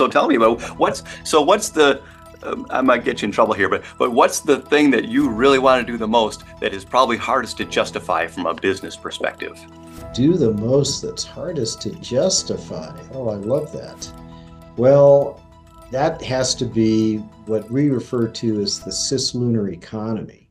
So tell me about what's the I might get you in trouble here, but what's the thing that you really want to do the most that is probably hardest to justify from a business perspective? Do the most that's hardest to justify. Oh, I love that. Well, that has to be what we refer to as the cislunar economy.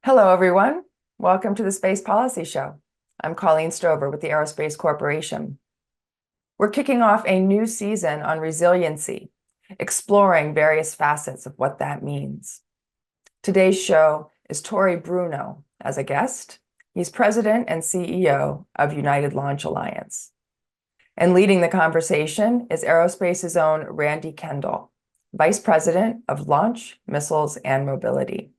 Hello, everyone. Welcome to the Space Policy Show. I'm Colleen Stover with the Aerospace Corporation. We're kicking off a new season on resiliency, exploring various facets of what that means. Today's show is Tory Bruno as a guest. He's president and CEO of United Launch Alliance. And leading the conversation is Aerospace's own Randy Kendall, vice president of Launch, Missiles, and Mobility.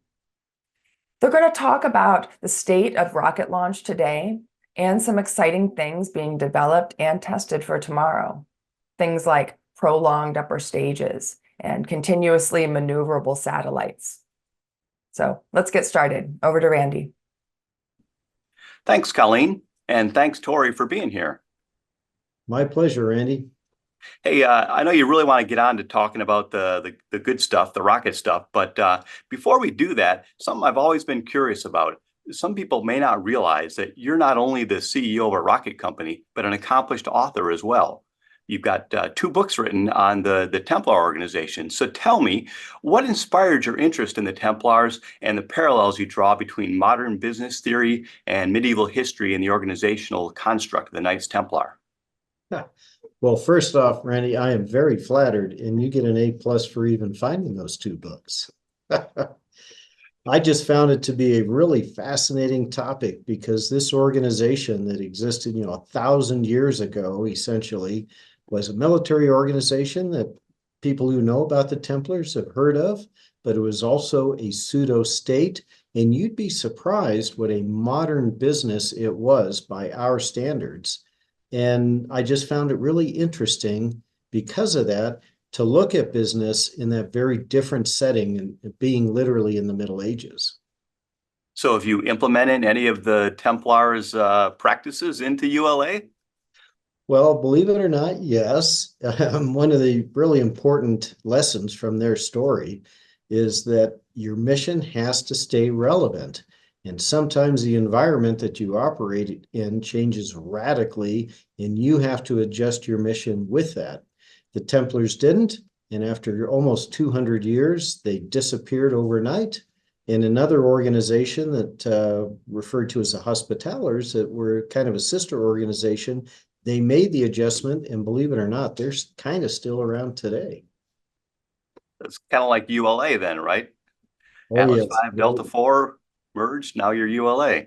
They're going to talk about the state of rocket launch today and some exciting things being developed and tested for tomorrow. Things like prolonged upper stages and continuously maneuverable satellites. So let's get started. Over to Randy. Thanks, Colleen, and thanks, Tory, for being here. My pleasure, Randy. Hey, I know you really want to get on to talking about the good stuff, the rocket stuff, but before we do that, something I've always been curious about. Some people may not realize that you're not only the CEO of a rocket company, but an accomplished author as well. You've got 2 books written on the Templar organization. So tell me, what inspired your interest in the Templars and the parallels you draw between modern business theory and medieval history in the organizational construct of the Knights Templar? Well, first off, Randy, I am very flattered, and you get an A+ for even finding those 2 books. I just found it to be a really fascinating topic because this organization that existed, 1,000 years ago, essentially, was a military organization that people who know about the Templars have heard of, but it was also a pseudo-state, and you'd be surprised what a modern business it was by our standards. And I just found it really interesting because of that to look at business in that very different setting and being literally in the Middle Ages. So have you implemented any of the Templars' practices into ULA? Well, believe it or not, yes. One of the really important lessons from their story is that your mission has to stay relevant. And sometimes the environment that you operate in changes radically, and you have to adjust your mission with that. The Templars didn't, and after almost 200 years, they disappeared overnight. And another organization that referred to as the Hospitallers, that were kind of a sister organization, they made the adjustment, and believe it or not, they're kind of still around today. It's kind of like ULA then, right? Oh, Atlas yes. 5, Delta 4 merged, now you're ULA.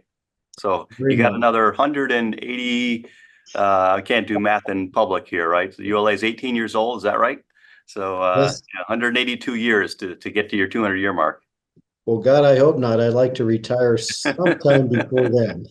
So Very you got much. another 180, I can't do math in public here, right? So ULA is 18 years old, is that right? So Yes. 182 years to get to your 200-year mark. Well, God, I hope not. I'd like to retire sometime before then.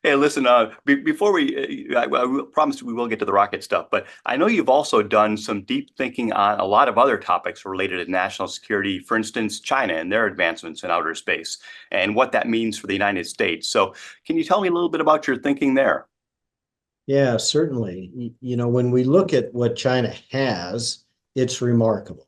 Hey, listen, before I promise we will get to the rocket stuff, but I know you've also done some deep thinking on a lot of other topics related to national security, for instance, China and their advancements in outer space and what that means for the United States. So can you tell me a little bit about your thinking there? Yeah, certainly. When we look at what China has, it's remarkable.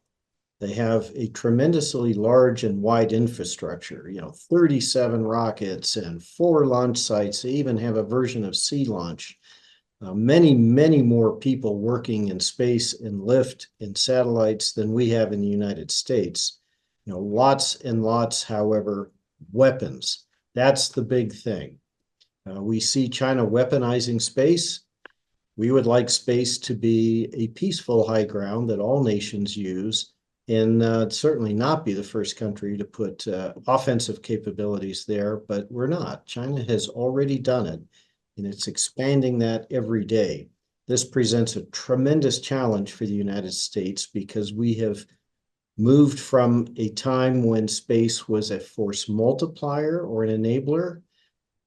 They have a tremendously large and wide infrastructure, 37 rockets and 4 launch sites. They even have a version of sea launch. Many, many more people working in space and lift and satellites than we have in the United States. Lots and lots, however, weapons. That's the big thing. We see China weaponizing space. We would like space to be a peaceful high ground that all nations use, and certainly not be the first country to put offensive capabilities there, but we're not. China has already done it, and it's expanding that every day. This presents a tremendous challenge for the United States because we have moved from a time when space was a force multiplier or an enabler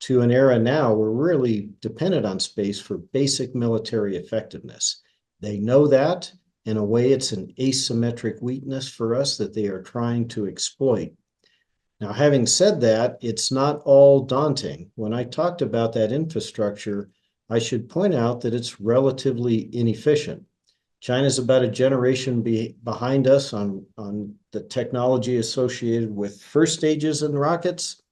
to an era now where we're really dependent on space for basic military effectiveness. They know that, In a way, it's an asymmetric weakness for us that they are trying to exploit. Now, having said that, it's not all daunting. When I talked about that infrastructure, I should point out that it's relatively inefficient. China's about a generation behind us on the technology associated with first stages in rockets,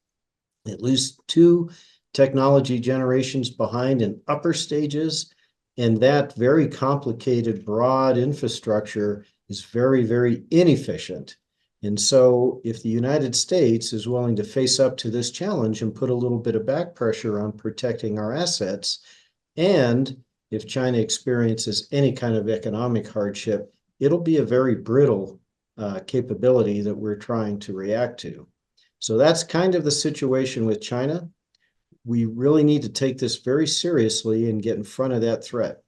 at least 2 technology generations behind in upper stages. And that very complicated, broad infrastructure is very, very inefficient. And so if the United States is willing to face up to this challenge and put a little bit of back pressure on protecting our assets, and if China experiences any kind of economic hardship, it'll be a very brittle capability that we're trying to react to. So that's kind of the situation with China. We really need to take this very seriously and get in front of that threat.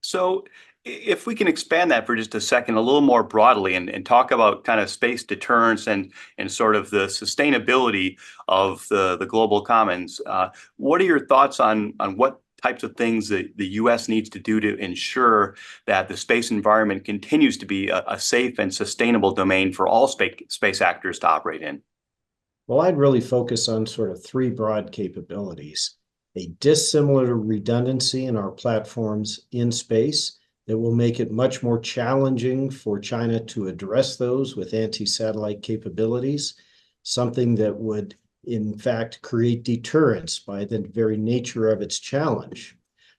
So if we can expand that for just a second, a little more broadly, and talk about kind of space deterrence and sort of the sustainability of the global commons, what are your thoughts on what types of things that the U.S. needs to do to ensure that the space environment continues to be a safe and sustainable domain for all space actors to operate in? Well, I'd really focus on sort of 3 broad capabilities: a dissimilar redundancy in our platforms in space that will make it much more challenging for China to address those with anti-satellite capabilities, something that would, in fact, create deterrence by the very nature of its challenge.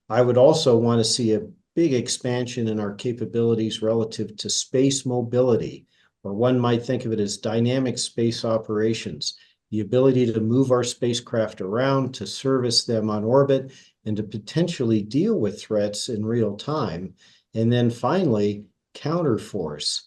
I would also want to see a big expansion in our capabilities relative to space mobility, or one might think of it as dynamic space operations, the ability to move our spacecraft around, to service them on orbit, and to potentially deal with threats in real time. And then finally, counterforce.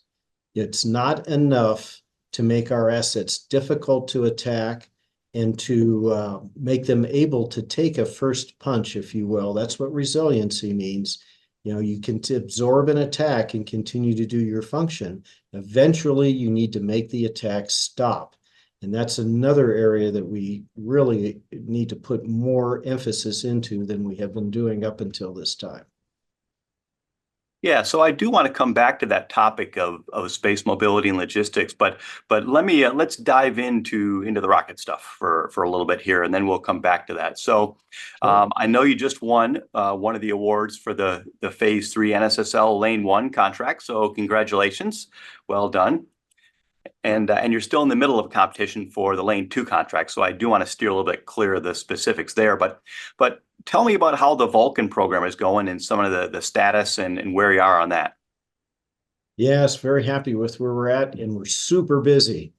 It's not enough to make our assets difficult to attack and to make them able to take a first punch, if you will. That's what resiliency means. You know, you can absorb an attack and continue to do your function. Eventually, you need to make the attack stop. And that's another area that we really need to put more emphasis into than we have been doing up until this time. Yeah, so I do want to come back to that topic of space mobility and logistics, but let's dive into the rocket stuff for a little bit here, and then we'll come back to that. So, I know you just won one of the awards for the Phase 3 NSSL Lane 1 contract, so congratulations, well done. And you're still in the middle of competition for the Lane 2 contract, so I do want to steer a little bit clear of the specifics there. But tell me about how the Vulcan program is going and some of the status and where you are on that. Yes, very happy with where we're at, and we're super busy.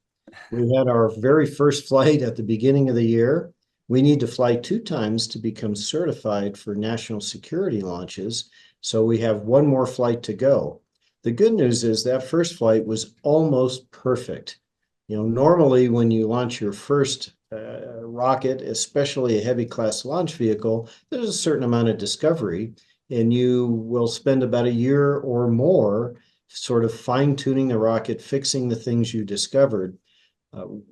We had our very first flight at the beginning of the year. We need to fly 2 times to become certified for national security launches, so we have 1 more flight to go. The good news is that first flight was almost perfect. You know, normally when you launch your first rocket, especially a heavy class launch vehicle, there's a certain amount of discovery, and you will spend about a year or more sort of fine-tuning the rocket, fixing the things you discovered.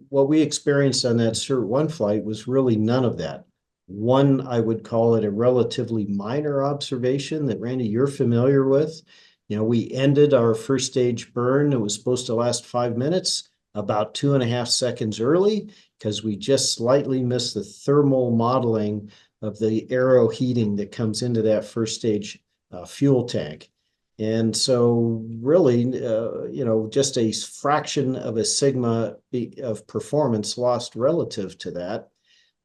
What we experienced on that Cert 1 flight was really none of that. One, I would call it a relatively minor observation that, Randy, you're familiar with. You know, we ended our first stage burn. It was supposed to last 5 minutes, about 2.5 seconds early, because we just slightly missed the thermal modeling of the aero heating that comes into that first stage fuel tank. And so really, you know, just a fraction of a sigma of performance lost relative to that.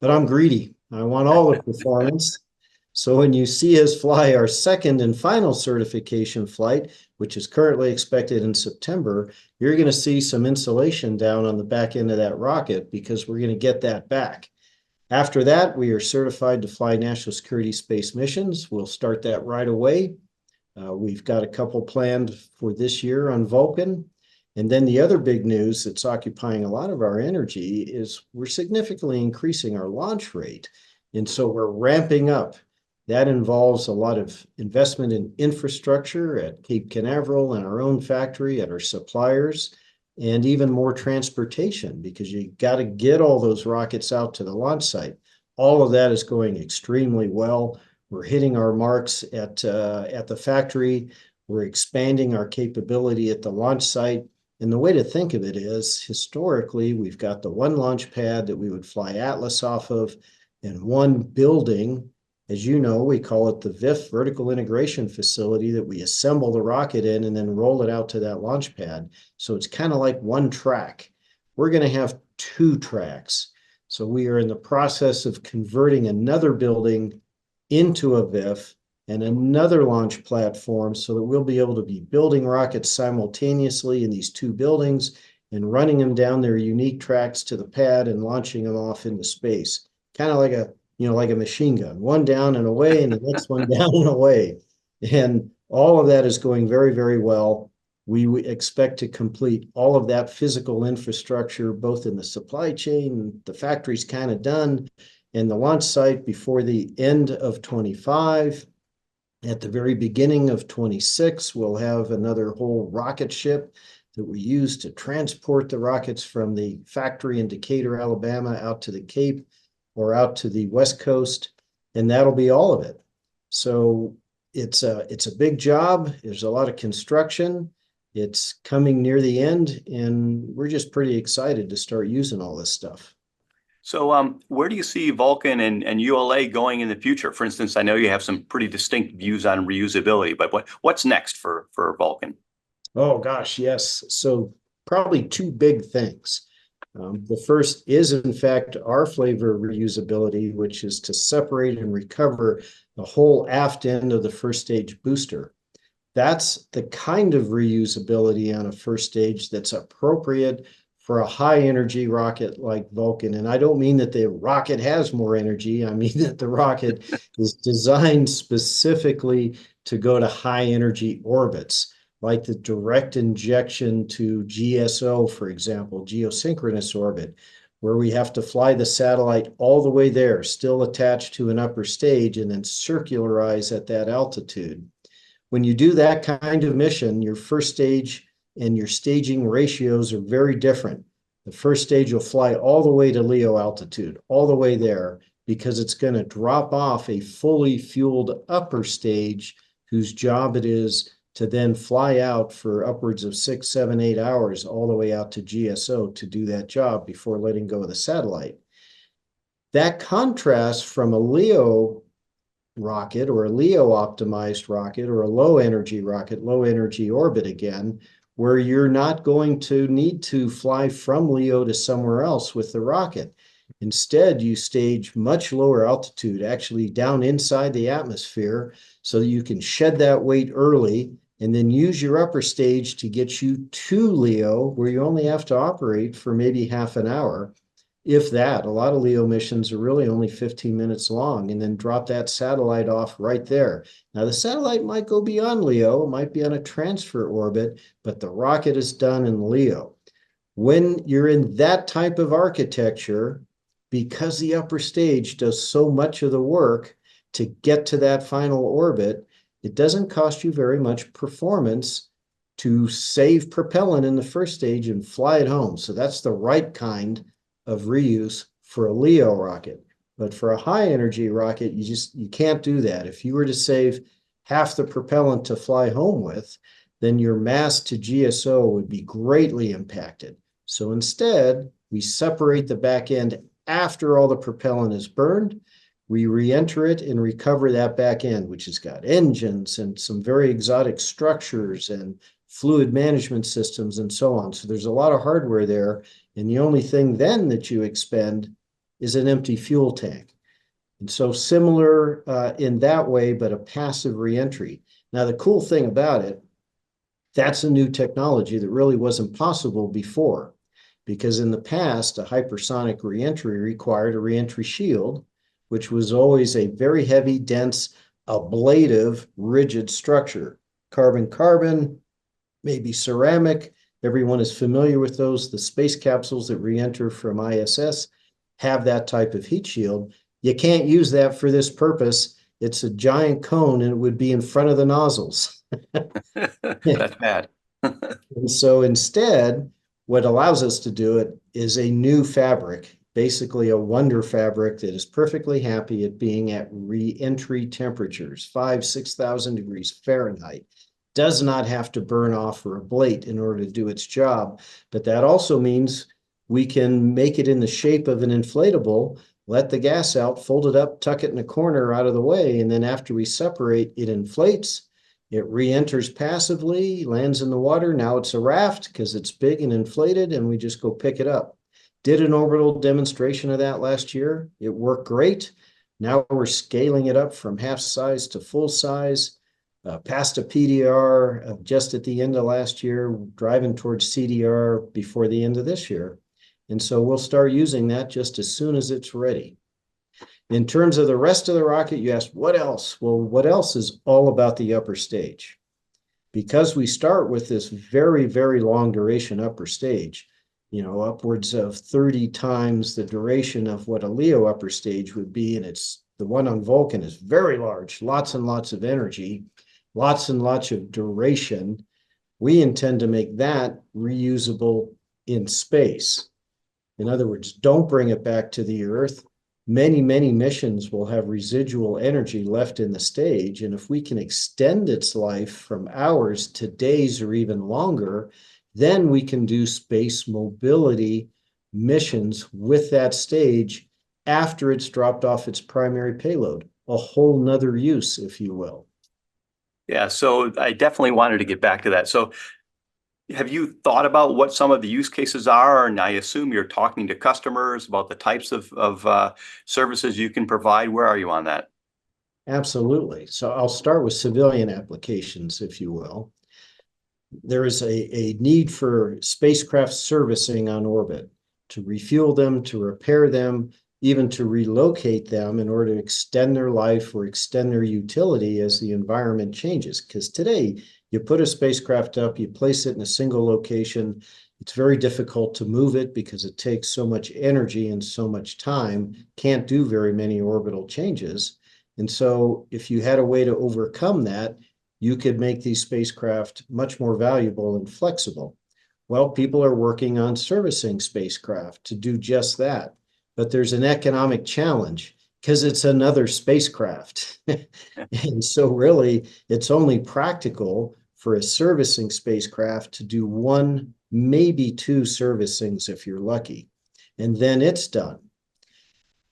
But I'm greedy. I want all the performance. So when you see us fly our second and final certification flight, which is currently expected in September, you're going to see some insulation down on the back end of that rocket because we're going to get that back. After that, we are certified to fly national security space missions. We'll start that right away. We've got a couple planned for this year on Vulcan. And then the other big news that's occupying a lot of our energy is we're significantly increasing our launch rate. And so we're ramping up. That involves a lot of investment in infrastructure at Cape Canaveral and our own factory, at our suppliers, and even more transportation because you got to get all those rockets out to the launch site. All of that is going extremely well. We're hitting our marks at the factory. We're expanding our capability at the launch site. And the way to think of it is, historically, we've got the one launch pad that we would fly Atlas off of, and one building. As you know, we call it the VIF, Vertical Integration Facility, that we assemble the rocket in and then roll it out to that launch pad. So it's kind of like one track. We're going to have two tracks. So we are in the process of converting another building into a VIF and another launch platform so that we'll be able to be building rockets simultaneously in these two buildings and running them down their unique tracks to the pad and launching them off into space. Kind of like a machine gun, one down and away and the next one down and away. And all of that is going very, very well. We expect to complete all of that physical infrastructure, both in the supply chain, the factory's kind of done, and the launch site before the end of 25. At the very beginning of 26, we'll have another whole rocket ship that we use to transport the rockets from the factory in Decatur, Alabama, out to the Cape or out to the West Coast, and that'll be all of it. So it's a big job. There's a lot of construction. It's coming near the end, and we're just pretty excited to start using all this stuff. So where do you see Vulcan and ULA going in the future? For instance, I know you have some pretty distinct views on reusability, but what's next for Vulcan? Oh, gosh, yes. So probably two big things. The first is, in fact, our flavor of reusability, which is to separate and recover the whole aft end of the first stage booster. That's the kind of reusability on a first stage that's appropriate for a high energy rocket like Vulcan. And I don't mean that the rocket has more energy. I mean that the rocket is designed specifically to go to high energy orbits, like the direct injection to GSO, for example, geosynchronous orbit, where we have to fly the satellite all the way there, still attached to an upper stage, and then circularize at that altitude. When you do that kind of mission, your first stage and your staging ratios are very different. The first stage will fly all the way to LEO altitude, all the way there, because it's going to drop off a fully fueled upper stage whose job it is to then fly out for upwards of 6, 7, 8 hours all the way out to GSO to do that job before letting go of the satellite. That contrasts from a LEO rocket or a LEO optimized rocket or a low energy rocket, low energy orbit again, where you're not going to need to fly from LEO to somewhere else with the rocket. Instead, you stage much lower altitude, actually down inside the atmosphere, so that you can shed that weight early and then use your upper stage to get you to LEO, where you only have to operate for maybe half an hour. If that, a lot of LEO missions are really only 15 minutes long, and then drop that satellite off right there. Now, the satellite might go beyond LEO, it might be on a transfer orbit, but the rocket is done in LEO. When you're in that type of architecture, because the upper stage does so much of the work to get to that final orbit, it doesn't cost you very much performance to save propellant in the first stage and fly it home. So that's the right kind of reuse for a LEO rocket. But for a high energy rocket, you can't do that. If you were to save half the propellant to fly home with, then your mass to GSO would be greatly impacted. So instead, we separate the back end after all the propellant is burned. We re-enter it and recover that back end, which has got engines and some very exotic structures and fluid management systems and so on. So there's a lot of hardware there. And the only thing then that you expend is an empty fuel tank. And so similar in that way, but a passive reentry. Now, the cool thing about it, that's a new technology that really wasn't possible before, because in the past, a hypersonic reentry required a reentry shield, which was always a very heavy, dense, ablative, rigid structure. Carbon-carbon, maybe ceramic. Everyone is familiar with those. The space capsules that re-enter from ISS have that type of heat shield. You can't use that for this purpose. It's a giant cone and it would be in front of the nozzles. That's bad. And so instead, what allows us to do it is a new fabric, basically a wonder fabric that is perfectly happy at being at re-entry temperatures, 5,000 to 6,000 degrees Fahrenheit. does not have to burn off or ablate in order to do its job. But that also means we can make it in the shape of an inflatable, let the gas out, fold it up, tuck it in a corner out of the way, and then after we separate, it inflates. It re-enters passively, lands in the water. Now it's a raft because it's big and inflated, and we just go pick it up. Did an orbital demonstration of that last year. It worked great. Now we're scaling it up from half size to full size. Passed a PDR just at the end of last year, driving towards CDR before the end of this year. And so we'll start using that just as soon as it's ready. In terms of the rest of the rocket, you asked, what else? Well, what else is all about the upper stage? Because we start with this very, very long duration upper stage, upwards of 30 times the duration of what a LEO upper stage would be. And the one on Vulcan is very large, lots and lots of energy, lots and lots of duration. We intend to make that reusable in space. In other words, don't bring it back to the Earth. Many, many missions will have residual energy left in the stage. And if we can extend its life from hours to days or even longer, then we can do space mobility missions with that stage after it's dropped off its primary payload, a whole nother use, if you will. Yeah, so I definitely wanted to get back to that. So have you thought about what some of the use cases are? And I assume you're talking to customers about the types of services you can provide. Where are you on that? Absolutely. So I'll start with civilian applications, if you will. There is a need for spacecraft servicing on orbit to refuel them, to repair them, even to relocate them in order to extend their life or extend their utility as the environment changes. Because today, you put a spacecraft up, you place it in a single location. It's very difficult to move it because it takes so much energy and so much time, can't do very many orbital changes. And so if you had a way to overcome that, you could make these spacecraft much more valuable and flexible. Well, people are working on servicing spacecraft to do just that. But there's an economic challenge because it's another spacecraft. And so really, it's only practical for a servicing spacecraft to do one, maybe two servicings if you're lucky. And then it's done.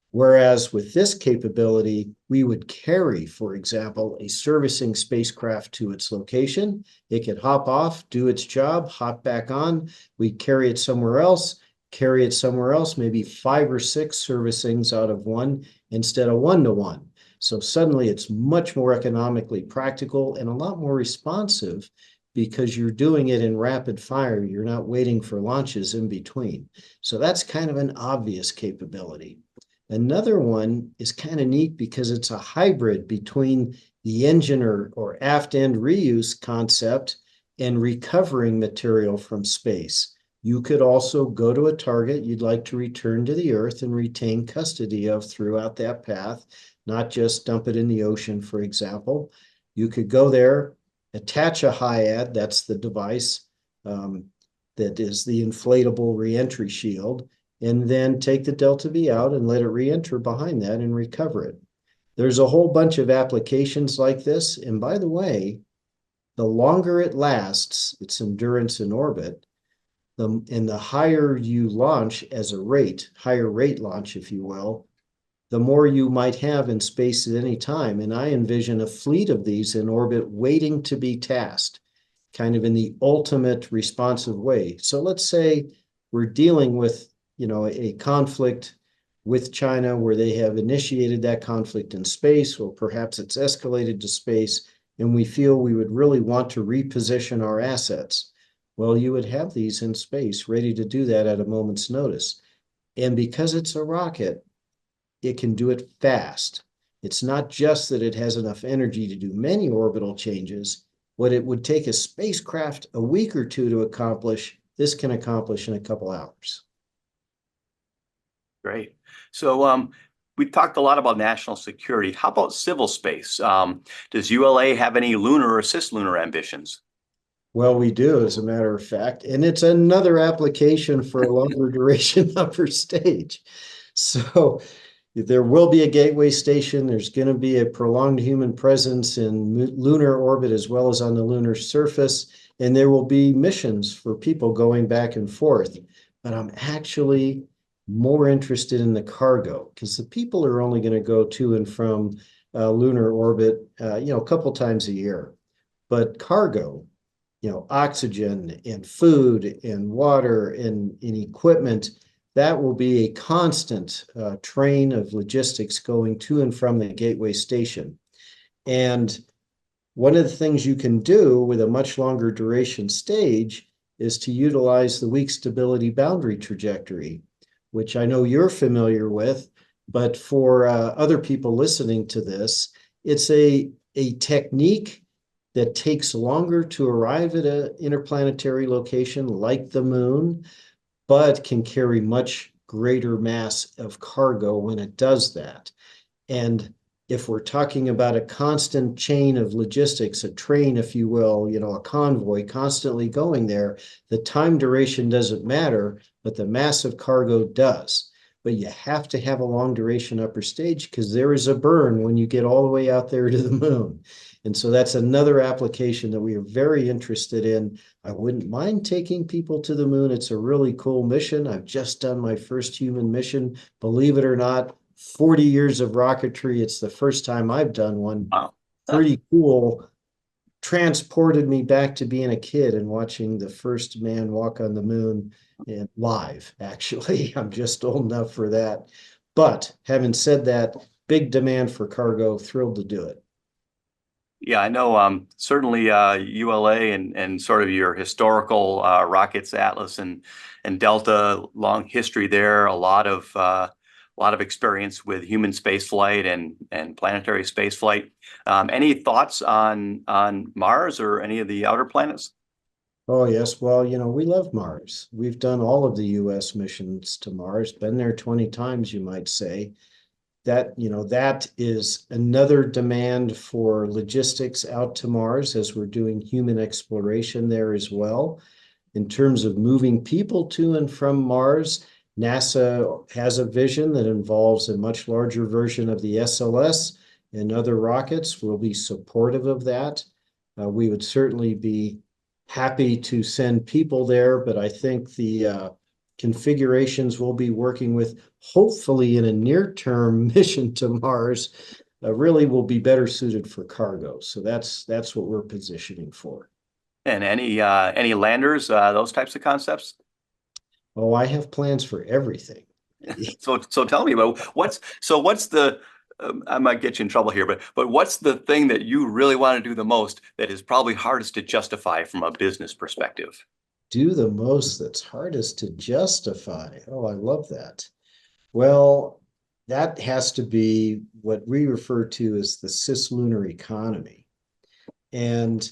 Whereas with this capability, we would carry, for example, a servicing spacecraft to its location. It could hop off, do its job, hop back on. We'd carry it somewhere else, maybe 5 or 6 servicings out of one instead of 1-to-1. So suddenly it's much more economically practical and a lot more responsive because you're doing it in rapid fire. You're not waiting for launches in between. So that's kind of an obvious capability. Another one is kind of neat because it's a hybrid between the engine or aft end reuse concept and recovering material from space. You could also go to a target you'd like to return to the Earth and retain custody of throughout that path, not just dump it in the ocean, for example. You could go there, attach a HIAD, that's the device that is the inflatable reentry shield, and then take the Delta V out and let it re-enter behind that and recover it. There's a whole bunch of applications like this. And by the way, the longer it lasts, its endurance in orbit, and the higher you launch as a rate, higher rate launch, if you will, the more you might have in space at any time. And I envision a fleet of these in orbit waiting to be tasked, kind of in the ultimate responsive way. So let's say we're dealing with a conflict with China where they have initiated that conflict in space, or perhaps it's escalated to space, and we feel we would really want to reposition our assets. Well, you would have these in space ready to do that at a moment's notice. And because it's a rocket, it can do it fast. It's not just that it has enough energy to do many orbital changes. What it would take a spacecraft a week or two to accomplish, this can accomplish in a couple hours. Great. So we talked a lot about national security. How about civil space? Does ULA have any lunar or cislunar ambitions? Well, we do, as a matter of fact, and it's another application for a longer duration upper stage. So there will be a gateway station. There's going to be a prolonged human presence in lunar orbit as well as on the lunar surface. And there will be missions for people going back and forth. But I'm actually more interested in the cargo because the people are only going to go to and from lunar orbit, a couple times a year. But cargo, oxygen and food and water and equipment, that will be a constant train of logistics going to and from the gateway station. And one of the things you can do with a much longer duration stage is to utilize the weak stability boundary trajectory, which I know you're familiar with, but for other people listening to this, it's a technique that takes longer to arrive at an interplanetary location like the moon, but can carry much greater mass of cargo when it does that. And if we're talking about a constant chain of logistics, a train, if you will, a convoy constantly going there, the time duration doesn't matter, but the mass of cargo does. But you have to have a long duration upper stage because there is a burn when you get all the way out there to the moon. And so that's another application that we are very interested in. I wouldn't mind taking people to the moon. It's a really cool mission. I've just done my first human mission. Believe it or not, 40 years of rocketry. It's the first time I've done one. Wow. Pretty cool. Transported me back to being a kid and watching the first man walk on the moon and live, actually. I'm just old enough for that. But having said that, big demand for cargo, thrilled to do it. Yeah, I know. Certainly, ULA and sort of your historical rockets, Atlas and Delta, long history there. A lot of experience with human space flight and planetary space flight. Any thoughts on Mars or any of the outer planets? Oh, yes. Well, we love Mars. We've done all of the U.S. missions to Mars, been there 20 times, you might say. That is another demand for logistics out to Mars as we're doing human exploration there as well. In terms of moving people to and from Mars, NASA has a vision that involves a much larger version of the SLS, and other rockets will be supportive of that. We would certainly be happy to send people there, but I think the configurations we'll be working with, hopefully in a near-term mission to Mars, really will be better suited for cargo. So that's what we're positioning for. And any landers, those types of concepts? Oh, I have plans for everything. So tell me about what's the I might get you in trouble here, but what's the thing that you really want to do the most that is probably hardest to justify from a business perspective? Do the most that's hardest to justify. Oh, I love that. Well, that has to be what we refer to as the cislunar economy. And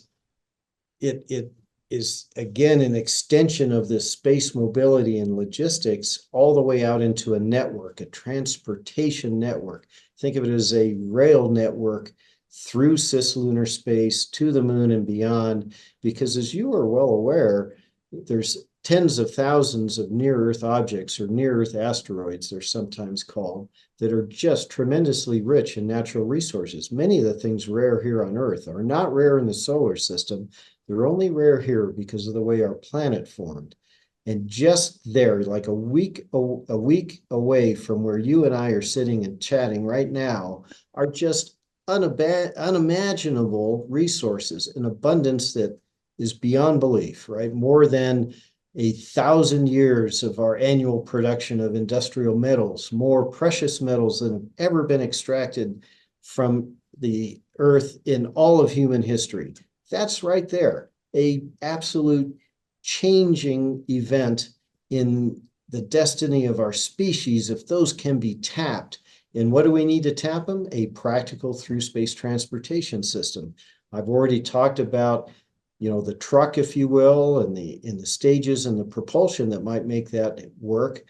it is, again, an extension of this space mobility and logistics all the way out into a network, a transportation network. Think of it as a rail network through cislunar space to the moon and beyond, because as you are well aware, there's tens of thousands of near-Earth objects, or near-Earth asteroids, they're sometimes called, that are just tremendously rich in natural resources. Many of the things rare here on Earth are not rare in the solar system. They're only rare here because of the way our planet formed. And just there, like a week away from where you and I are sitting and chatting right now, are just unimaginable resources, an abundance that is beyond belief, right? More than 1,000 years of our annual production of industrial metals, more precious metals than have ever been extracted from the earth in all of human history. That's right there, a absolute changing event in the destiny of our species if those can be tapped. And what do we need to tap them? A practical through space transportation system. I've already talked about the truck, if you will, and the stages and the propulsion that might make that work.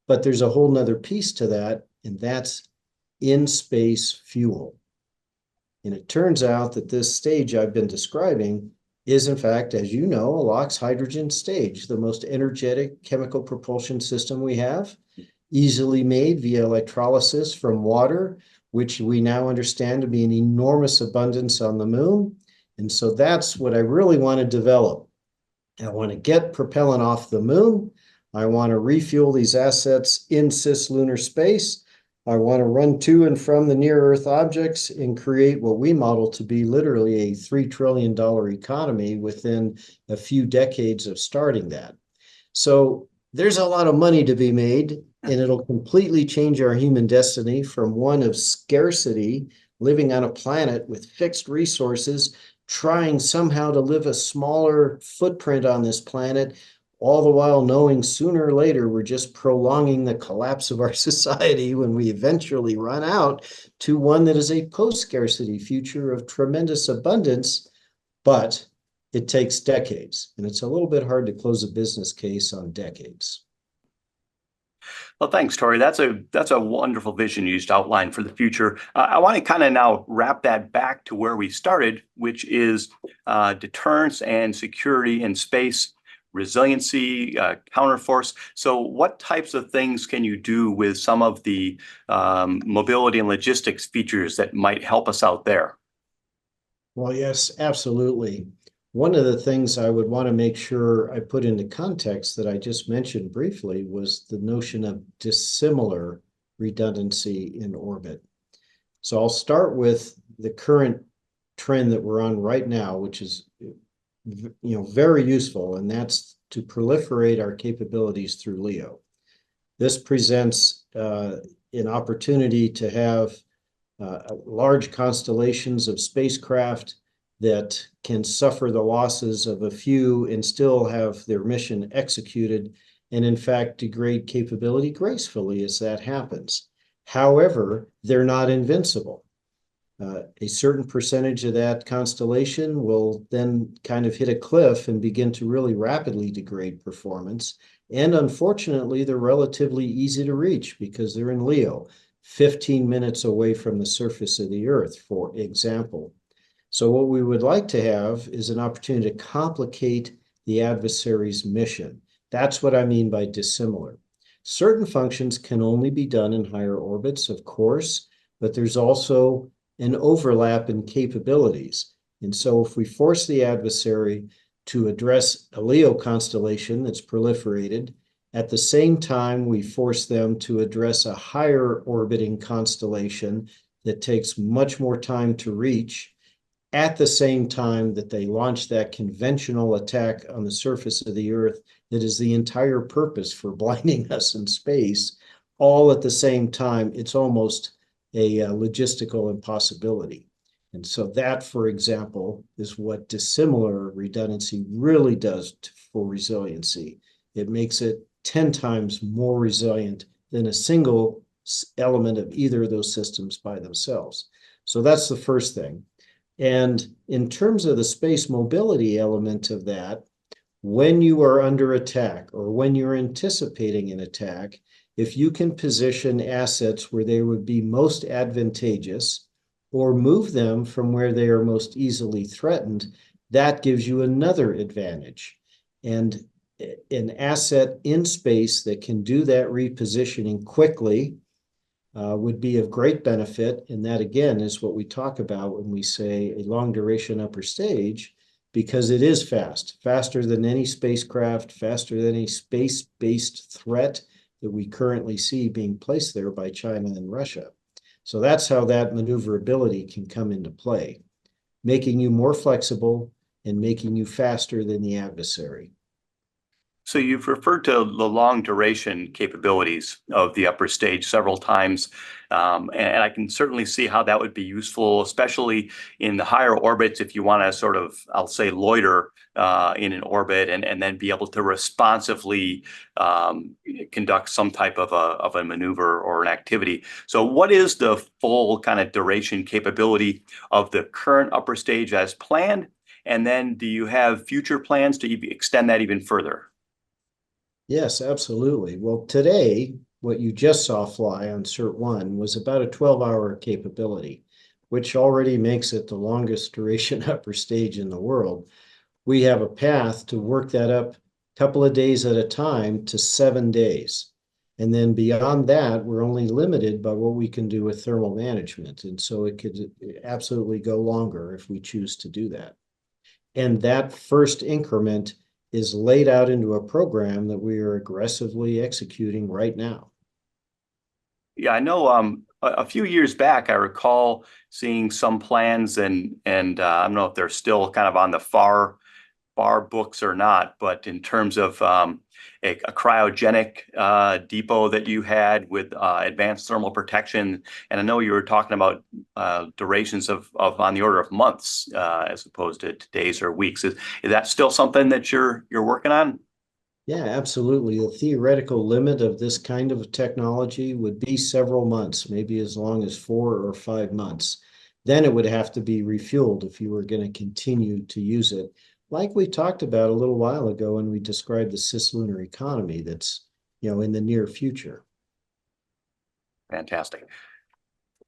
But there's a whole nother piece to that, and that's in-space fuel. And it turns out that this stage I've been describing is, in fact, as you know, a LOX hydrogen stage, the most energetic chemical propulsion system we have. easily made via electrolysis from water, which we now understand to be an enormous abundance on the moon. And so that's what I really want to develop. I want to get propellant off the moon. I want to refuel these assets in cislunar space. I want to run to and from the near Earth objects and create what we model to be literally a $3 trillion economy within a few decades of starting that. So there's a lot of money to be made, and it'll completely change our human destiny from one of scarcity, living on a planet with fixed resources, trying somehow to live a smaller footprint on this planet, all the while knowing sooner or later we're just prolonging the collapse of our society when we eventually run out, to one that is a post-scarcity future of tremendous abundance, but it takes decades, and it's a little bit hard to close a business case on decades. Well, thanks, Tory. That's a wonderful vision you just outlined for the future. I want to kind of now wrap that back to where we started, which is deterrence and security in space, resiliency, counterforce. So what types of things can you do with some of the mobility and logistics features that might help us out there? Well, yes, absolutely. One of the things I would want to make sure I put into context that I just mentioned briefly was the notion of dissimilar redundancy in orbit. So I'll start with the current trend that we're on right now, which is very useful, and that's to proliferate our capabilities through LEO. This presents an opportunity to have large constellations of spacecraft that can suffer the losses of a few and still have their mission executed, and in fact degrade capability gracefully as that happens. However, they're not invincible. A certain percentage of that constellation will then kind of hit a cliff and begin to really rapidly degrade performance. And unfortunately, they're relatively easy to reach because they're in LEO, 15 minutes away from the surface of the Earth, for example. So what we would like to have is an opportunity to complicate the adversary's mission. That's what I mean by dissimilar. Certain functions can only be done in higher orbits, of course, but there's also an overlap in capabilities. And so if we force the adversary to address a LEO constellation that's proliferated, at the same time we force them to address a higher orbiting constellation that takes much more time to reach, at the same time that they launch that conventional attack on the surface of the Earth that is the entire purpose for blinding us in space, all at the same time, it's almost a logistical impossibility. And so that, for example, is what dissimilar redundancy really does for resiliency. It makes it 10 times more resilient than a single element of either of those systems by themselves. So that's the first thing. And in terms of the space mobility element of that, when you are under attack or when you're anticipating an attack, if you can position assets where they would be most advantageous or move them from where they are most easily threatened, that gives you another advantage. And an asset in space that can do that repositioning quickly would be of great benefit. And that, again, is what we talk about when we say a long duration upper stage, because it is fast, faster than any spacecraft, faster than any space-based threat that we currently see being placed there by China and Russia. So that's how that maneuverability can come into play, making you more flexible and making you faster than the adversary. So you've referred to the long duration capabilities of the upper stage several times, and I can certainly see how that would be useful, especially in the higher orbits if you want to sort of, I'll say, loiter in an orbit and then be able to responsively conduct some type of a maneuver or an activity. So what is the full kind of duration capability of the current upper stage as planned? And then do you have future plans to extend that even further? Yes, absolutely. Well, today, what you just saw fly on CERT 1 was about a 12-hour capability, which already makes it the longest duration upper stage in the world. We have a path to work that up a couple of days at a time to 7 days. And then beyond that, we're only limited by what we can do with thermal management. And so it could absolutely go longer if we choose to do that. And that first increment is laid out into a program that we are aggressively executing right now. Yeah, I know. A few years back, I recall seeing some plans, and I don't know if they're still kind of on the far books or not, but in terms of a cryogenic depot that you had with advanced thermal protection, and I know you were talking about durations of on the order of months as opposed to days or weeks. Is that still something that you're working on? Yeah, absolutely. The theoretical limit of this kind of technology would be several months, maybe as long as 4 or 5 months. Then it would have to be refueled if you were going to continue to use it, like we talked about a little while ago when we described the cislunar economy that's, in the near future. Fantastic.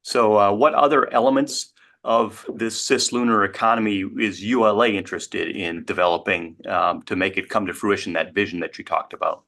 So, what other elements of this cislunar economy is ULA interested in developing to make it come to fruition, that vision that you talked about?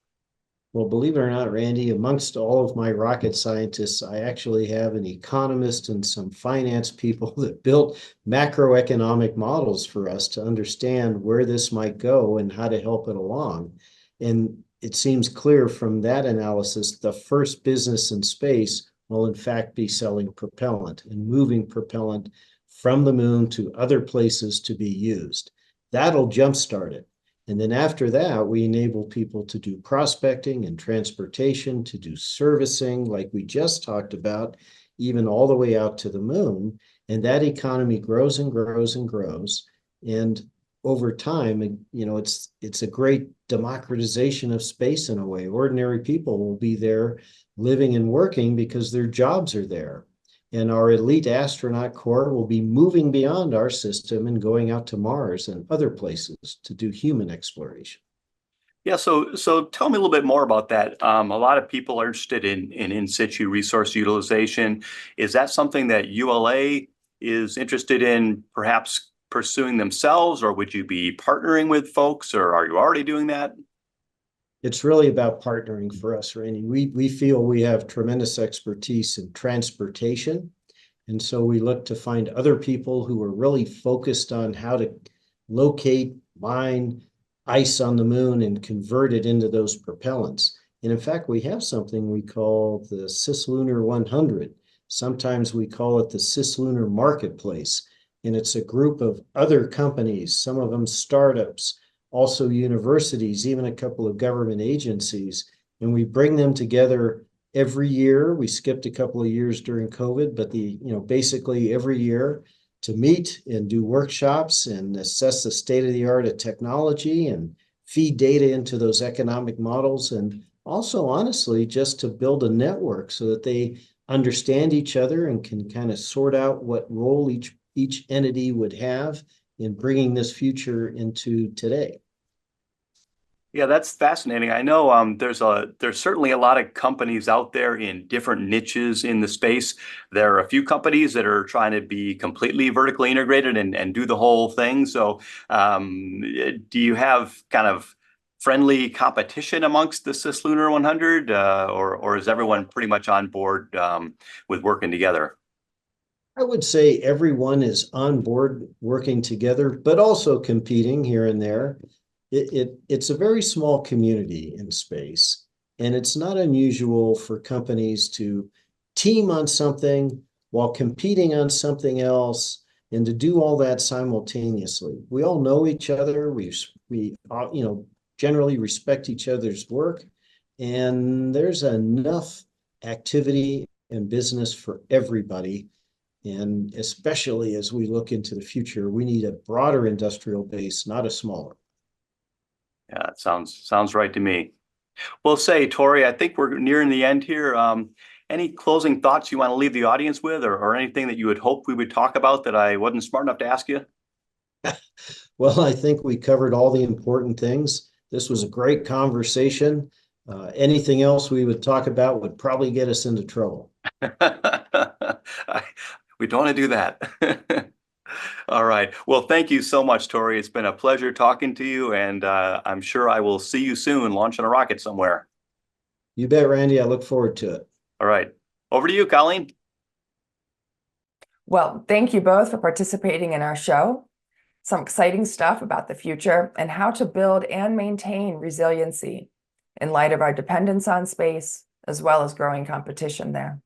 Well, believe it or not, Randy, amongst all of my rocket scientists, I actually have an economist and some finance people that built macroeconomic models for us to understand where this might go and how to help it along. And it seems clear from that analysis, the first business in space will in fact be selling propellant and moving propellant from the moon to other places to be used. That'll jumpstart it. And then after that, we enable people to do prospecting and transportation, to do servicing, like we just talked about, even all the way out to the moon. And that economy grows and grows and grows. And over time, it's a great democratization of space in a way. Ordinary people will be there living and working because their jobs are there. And our elite astronaut corps will be moving beyond our system and going out to Mars and other places to do human exploration. Yeah, so tell me a little bit more about that. A lot of people are interested in situ resource utilization. Is that something that ULA is interested in perhaps pursuing themselves, or would you be partnering with folks, or are you already doing that? It's really about partnering for us, Randy. We feel we have tremendous expertise in transportation. And so we look to find other people who are really focused on how to locate, mine ice on the moon and convert it into those propellants. And in fact, we have something we call the cislunar 100. Sometimes we call it the cislunar marketplace. And it's a group of other companies, some of them startups, also universities, even a couple of government agencies. And we bring them together every year. We skipped a couple of years during COVID, but basically every year to meet and do workshops and assess the state of the art of technology and feed data into those economic models. And also, honestly, just to build a network so that they understand each other and can kind of sort out what role each entity would have in bringing this future into today. Yeah, that's fascinating. I know there's certainly a lot of companies out there in different niches in the space. There are a few companies that are trying to be completely vertically integrated and do the whole thing. So, do you have kind of friendly competition amongst the cislunar 100, or is everyone pretty much on board with working together? I would say everyone is on board working together, but also competing here and there. It's a very small community in space, and it's not unusual for companies to team on something while competing on something else and to do all that simultaneously. We all know each other. We generally respect each other's work, and there's enough activity and business for everybody. And especially as we look into the future, we need a broader industrial base, not a smaller. Yeah, it sounds right to me. Well, say, Tori, I think we're nearing the end here. Any closing thoughts you want to leave the audience with, or anything that you would hope we would talk about that I wasn't smart enough to ask you? Well, I think we covered all the important things. This was a great conversation. Anything else we would talk about would probably get us into trouble. We don't want to do that. All right. Well, thank you so much, Tori. It's been a pleasure talking to you, and I'm sure I will see you soon launching a rocket somewhere. You bet, Randy. I look forward to it. All right. Over to you, Colleen. Well, thank you both for participating in our show. Some exciting stuff about the future and how to build and maintain resiliency in light of our dependence on space, as well as growing competition there.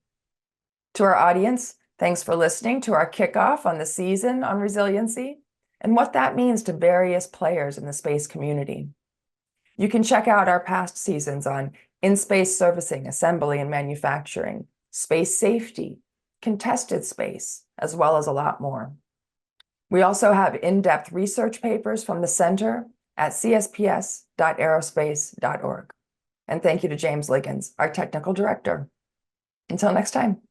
To our audience, thanks for listening to our kickoff on the season on resiliency and what that means to various players in the space community. You can check out our past seasons on in-space servicing, assembly, and manufacturing, space safety, contested space, as well as a lot more. We also have in-depth research papers from the center at csps.aerospace.org. And thank you to James Liggins, our technical director. Until next time.